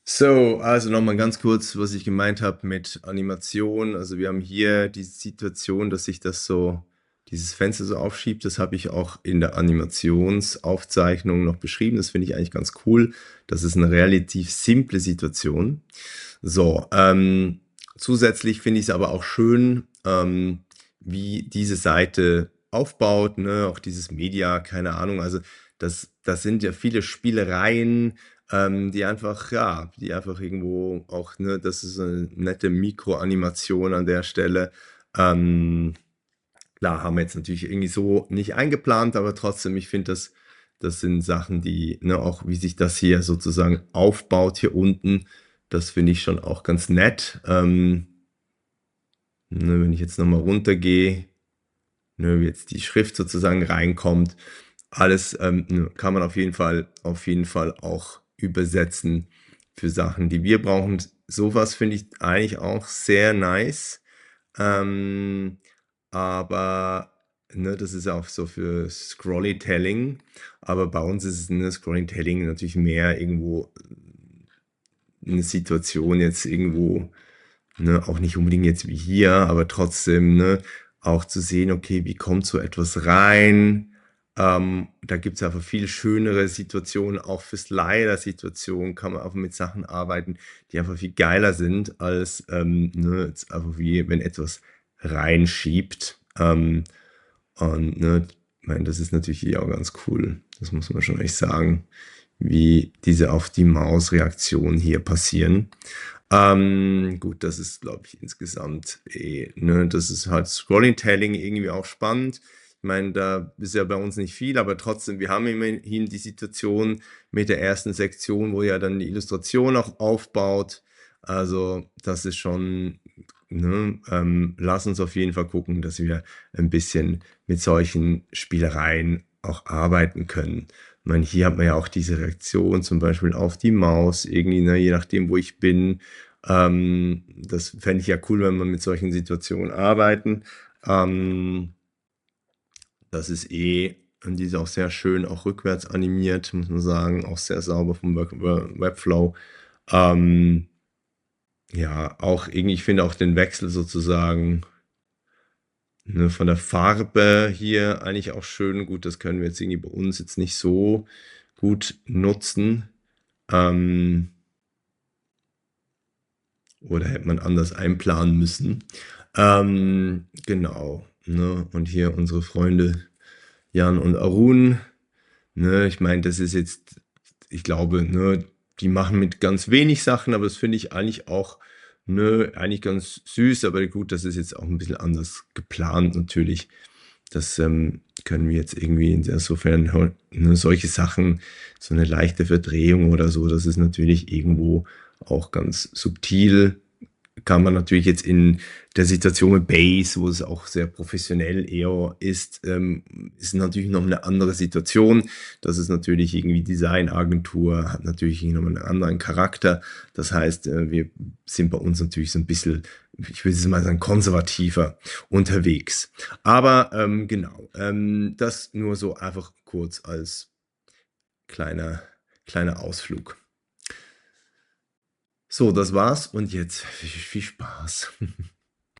So, also nochmal ganz kurz, was ich gemeint habe mit Animation. Also wir haben hier die Situation, dass sich dieses Fenster so aufschiebt. Das habe ich auch in der Animationsaufzeichnung noch beschrieben. Das finde ich eigentlich ganz cool. Das ist eine relativ simple Situation. So, zusätzlich finde ich es aber auch schön, wie diese Seite aufbaut, ne? Auch dieses Media, keine Ahnung. Also das sind ja viele Spielereien, die einfach irgendwo auch, ne, das ist eine nette Mikroanimation an der Stelle. Ähm, klar, haben wir jetzt natürlich irgendwie so nicht eingeplant, aber trotzdem, ich finde, das sind Sachen, die, ne, auch wie sich das hier sozusagen aufbaut hier unten, das finde ich schon auch ganz nett. Ne, wenn ich jetzt nochmal runtergehe, ne, wie jetzt die Schrift sozusagen reinkommt, alles ne, kann man auf jeden Fall auch übersetzen für Sachen, die wir brauchen. Sowas finde ich eigentlich auch sehr nice. Ähm, aber ne, das ist auch so für Scrollytelling. Aber bei uns ist es ne, Scrollytelling natürlich mehr irgendwo eine Situation jetzt irgendwo, ne, auch nicht unbedingt jetzt wie hier, aber trotzdem, ne, auch zu sehen, okay, wie kommt so etwas rein? Da gibt es einfach viel schönere Situationen, auch für Slider-Situationen kann man einfach mit Sachen arbeiten, die einfach viel geiler sind, als ne, jetzt einfach wie wenn etwas reinschiebt. Und ne, ich meine, das ist natürlich hier auch ganz cool. Das muss man schon echt sagen, wie diese auf die Maus-Reaktionen hier passieren. Gut, das ist, glaube ich, insgesamt ne, das ist halt Scrolling-Telling irgendwie auch spannend. Ich meine, da ist ja bei uns nicht viel, aber trotzdem, wir haben immerhin die Situation mit der ersten Sektion, wo ja dann die Illustration auch aufbaut. Also, das ist schon, ne, lass uns auf jeden Fall gucken, dass wir ein bisschen mit solchen Spielereien auch arbeiten können. Ich meine, hier hat man ja auch diese Reaktion zum Beispiel auf die Maus, irgendwie, ne, je nachdem, wo ich bin. Das fände ich ja cool, wenn man mit solchen Situationen arbeiten. Ähm, das ist und die ist auch sehr schön, auch rückwärts animiert, muss man sagen, auch sehr sauber vom Webflow. Ähm, ja, auch irgendwie, ich finde auch den Wechsel sozusagen, ne, von der Farbe hier eigentlich auch schön. Gut, das können wir jetzt irgendwie bei uns jetzt nicht so gut nutzen. Ähm, oder hätte man anders einplanen müssen. Genau. Ne? Und hier unsere Freunde Jan und Arun. Ne? Ich meine, das ist jetzt, ich glaube, ne, die machen mit ganz wenig Sachen, aber das finde ich eigentlich auch, ne, eigentlich ganz süß. Aber gut, das ist jetzt auch ein bisschen anders geplant natürlich. Das können wir jetzt irgendwie insofern, ne, solche Sachen, so eine leichte Verdrehung oder so, das ist natürlich irgendwo auch ganz subtil. Kann man natürlich jetzt in der Situation mit Base, wo es auch sehr professionell eher ist natürlich noch eine andere Situation. Das ist natürlich irgendwie Designagentur, hat natürlich noch einen anderen Charakter. Das heißt, wir sind bei uns natürlich so ein bisschen, ich will es mal sagen, konservativer unterwegs. Aber genau, das nur so einfach kurz als kleiner, kleiner Ausflug. So, das war's und jetzt viel Spaß.